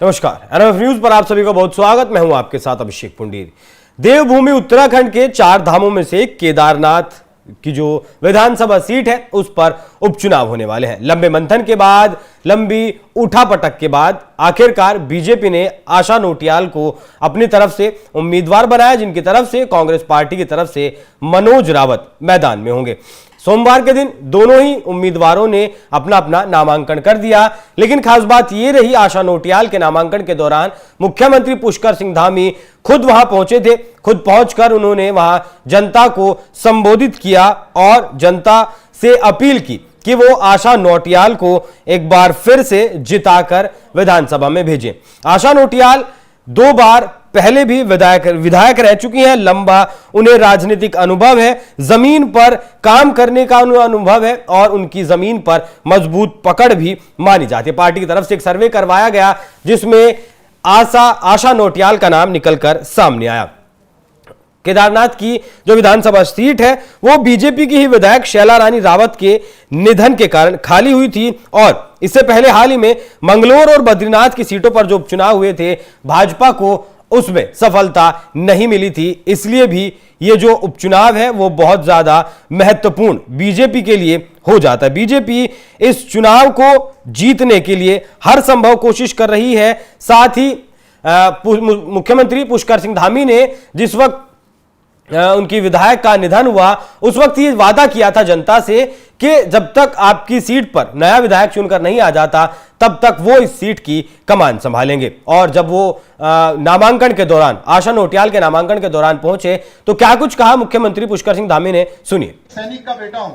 नमस्कार, NF news पर आप सभी का बहुत स्वागत। मैं हूं आपके साथ अभिषेक पुंडीर। देवभूमि उत्तराखंड के 4 धामों में से केदारनाथ की जो विधानसभा सीट है उस पर उपचुनाव होने वाले हैं। लंबे मंथन के बाद, लंबी उठापटक के बाद आखिरकार बीजेपी ने आशा नोटियाल को अपनी तरफ से उम्मीदवार बनाया, जिनकी तरफ से कांग्रेस पार्टी की तरफ से मनोज रावत मैदान में होंगे। सोमवार के दिन दोनों ही उम्मीदवारों ने अपना अपना नामांकन कर दिया, लेकिन खास बात यह रही आशा नोटियाल के नामांकन के दौरान मुख्यमंत्री पुष्कर सिंह धामी खुद वहां पहुंचे थे। खुद पहुंचकर उन्होंने वहां जनता को संबोधित किया और जनता से अपील की कि वो आशा नोटियाल को एक बार फिर से जिताकर विधानसभा में भेजें। आशा नोटियाल 2 बार पहले भी विधायक रह चुकी हैं। लंबा उन्हें राजनीतिक अनुभव है, जमीन पर काम करने का अनुभव है और उनकी जमीन पर मजबूत पकड़ भी मानी जाती है। पार्टी की तरफ से एक सर्वे करवाया गया जिसमें आशा नोटियाल का नाम निकलकर सामने आया। केदारनाथ की जो विधानसभा सीट है वो बीजेपी की ही विधायक शैला रानी रावत के निधन के कारण खाली हुई थी और इससे पहले हाल ही में मंगलोर और बद्रीनाथ की सीटों पर जो उपचुनाव हुए थे, भाजपा को उसमें सफलता नहीं मिली थी। इसलिए भी ये जो उपचुनाव है वो बहुत ज्यादा महत्वपूर्ण बीजेपी के लिए हो जाता है। बीजेपी इस चुनाव को जीतने के लिए हर संभव कोशिश कर रही है। साथ ही मुख्यमंत्री पुष्कर सिंह धामी ने जिस वक्त उनकी विधायक का निधन हुआ उस वक्त ये वादा किया था जनता से कि जब तक आपकी सीट पर नया विधायक चुनकर नहीं आ जाता तब तक वो इस सीट की कमान संभालेंगे। और जब वो नामांकन के दौरान, आशा नोटियाल के नामांकन के दौरान पहुंचे तो क्या कुछ कहा मुख्यमंत्री पुष्कर सिंह धामी ने, सुनिए। सैनिक का बेटा हूं,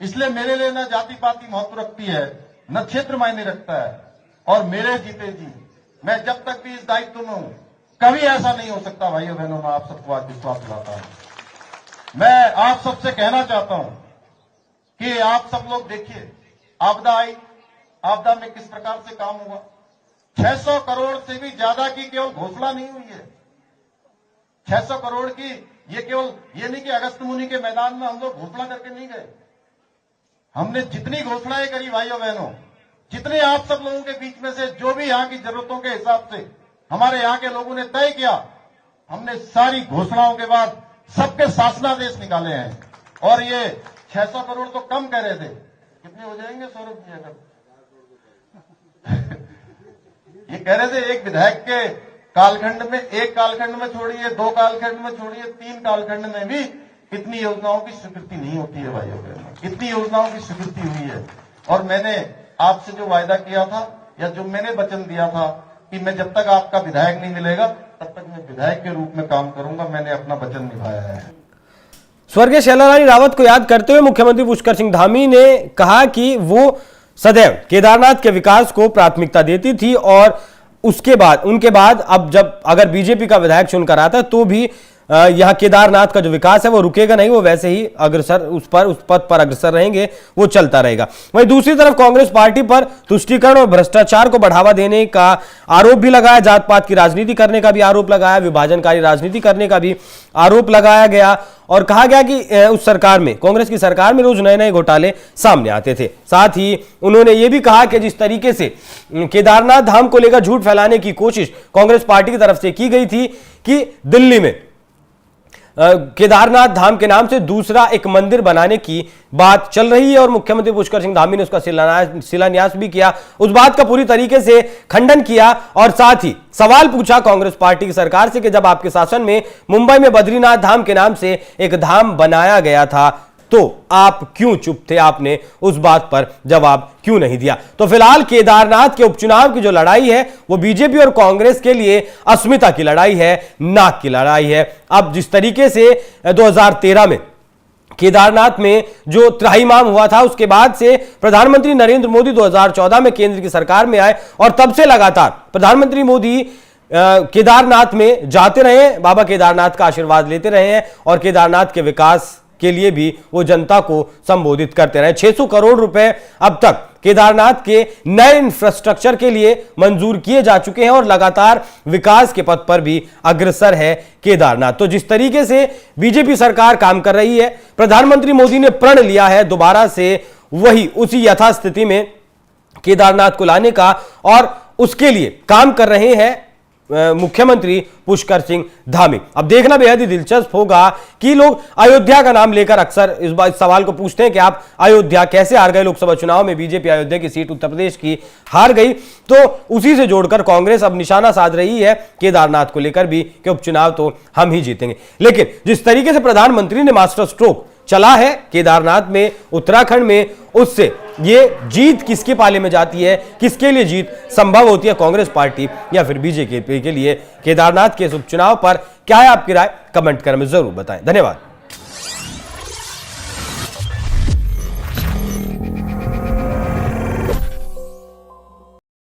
इसलिए मेरे लिए न जाति पाति महत्व रखती है, न क्षेत्र मायने रखता है और मेरे जीते जी मैं जब तक भी इस दायित्व में हूं कभी ऐसा नहीं हो सकता। भाइयों बहनों, मैं आप सबको आज विश्वास दिलाता हूं। मैं आप सबसे कहना चाहता हूं कि आप सब लोग देखिए, आपदा आई, आपदा में किस प्रकार से काम हुआ। 600 करोड़ से भी ज्यादा की केवल घोषणा नहीं हुई है। 600 करोड़ की ये केवल ये नहीं कि अगस्त मुनि के मैदान में हम लोग घोषणा करके नहीं गए। हमने जितनी घोषणाएं करी भाइयों बहनों, जितने आप सब लोगों के बीच में से जो भी यहाँ की जरूरतों के हिसाब से हमारे यहाँ के लोगों ने तय किया, हमने सारी घोषणाओं के बाद सबके शासनादेश निकाले हैं। और ये 600 करोड़ तो कम कह रहे थे, कितने हो जाएंगे सौरभ जी? अगर ये कह रहे थे एक विधायक के कालखंड में, एक कालखंड में छोड़िए, 2 कालखंड में छोड़िए, 3 कालखंड में भी इतनी योजनाओं की स्वीकृति नहीं होती है भाइयों बहनों। इतनी योजनाओं की स्वीकृति हुई है। और मैंने आपसे जो वायदा किया था या जो मैंने वचन दिया था कि मैं जब तक आपका विधायक नहीं मिलेगा तब तक मैं विधायक के रूप में काम करूंगा, मैंने अपना वचन निभाया है। स्वर्गीय शैला रानी रावत को याद करते हुए मुख्यमंत्री पुष्कर सिंह धामी ने कहा कि वो सदैव केदारनाथ के विकास को प्राथमिकता देती थी और उनके बाद अब जब अगर बीजेपी का विधायक चुनकर आता है तो भी यहां केदारनाथ का जो विकास है वो रुकेगा नहीं, वो वैसे ही अग्रसर उस पथ पर अग्रसर रहेंगे, वो चलता रहेगा। वहीं दूसरी तरफ कांग्रेस पार्टी पर तुष्टीकरण और भ्रष्टाचार को बढ़ावा देने का आरोप भी लगाया, जात पात की राजनीति करने का भी आरोप लगाया, विभाजनकारी राजनीति करने का भी आरोप लगाया गया और कहा गया कि उस सरकार में, कांग्रेस की सरकार में रोज नए नए घोटाले सामने आते थे। साथ ही उन्होंने ये भी कहा कि जिस तरीके से केदारनाथ धाम को लेकर झूठ फैलाने की कोशिश कांग्रेस पार्टी की तरफ से की गई थी कि दिल्ली में केदारनाथ धाम के नाम से दूसरा एक मंदिर बनाने की बात चल रही है और मुख्यमंत्री पुष्कर सिंह धामी ने उसका शिलान्यास भी किया, उस बात का पूरी तरीके से खंडन किया और साथ ही सवाल पूछा कांग्रेस पार्टी की सरकार से कि जब आपके शासन में मुंबई में बद्रीनाथ धाम के नाम से एक धाम बनाया गया था तो आप क्यों चुप थे, आपने उस बात पर जवाब क्यों नहीं दिया। तो फिलहाल केदारनाथ के उपचुनाव की जो लड़ाई है वो बीजेपी और कांग्रेस के लिए अस्मिता की लड़ाई है, नाक की लड़ाई है। अब जिस तरीके से 2013 में केदारनाथ में जो त्राहिमाम हुआ था उसके बाद से प्रधानमंत्री नरेंद्र मोदी 2014 में केंद्र की सरकार में आए और तब से लगातार प्रधानमंत्री मोदी केदारनाथ में जाते रहे, बाबा केदारनाथ का आशीर्वाद लेते रहे हैं और केदारनाथ के विकास के लिए भी वो जनता को संबोधित करते रहे। 600 करोड़ रुपए अब तक केदारनाथ के नए इंफ्रास्ट्रक्चर के लिए मंजूर किए जा चुके हैं और लगातार विकास के पथ पर भी अग्रसर है केदारनाथ। तो जिस तरीके से बीजेपी सरकार काम कर रही है, प्रधानमंत्री मोदी ने प्रण लिया है दोबारा से वही उसी यथास्थिति में केदारनाथ को लाने का और उसके लिए काम कर रहे हैं मुख्यमंत्री पुष्कर सिंह धामी। अब देखना बेहद ही दिलचस्प होगा कि लोग अयोध्या का नाम लेकर अक्सर इस सवाल को पूछते हैं कि आप अयोध्या कैसे हार गए लोकसभा चुनाव में। बीजेपी अयोध्या की सीट उत्तर प्रदेश की हार गई, तो उसी से जोड़कर कांग्रेस अब निशाना साध रही है केदारनाथ को लेकर भी कि उपचुनाव तो हम ही जीतेंगे। लेकिन जिस तरीके से प्रधानमंत्री ने मास्टर स्ट्रोक चला है केदारनाथ में, उत्तराखंड में, उससे ये जीत किसके पाले में जाती है, किसके लिए जीत संभव होती है, कांग्रेस पार्टी या फिर बीजेपी के लिए। केदारनाथ के इस उपचुनाव पर क्या है आपकी राय, कमेंट कर हमें जरूर बताएं। धन्यवाद।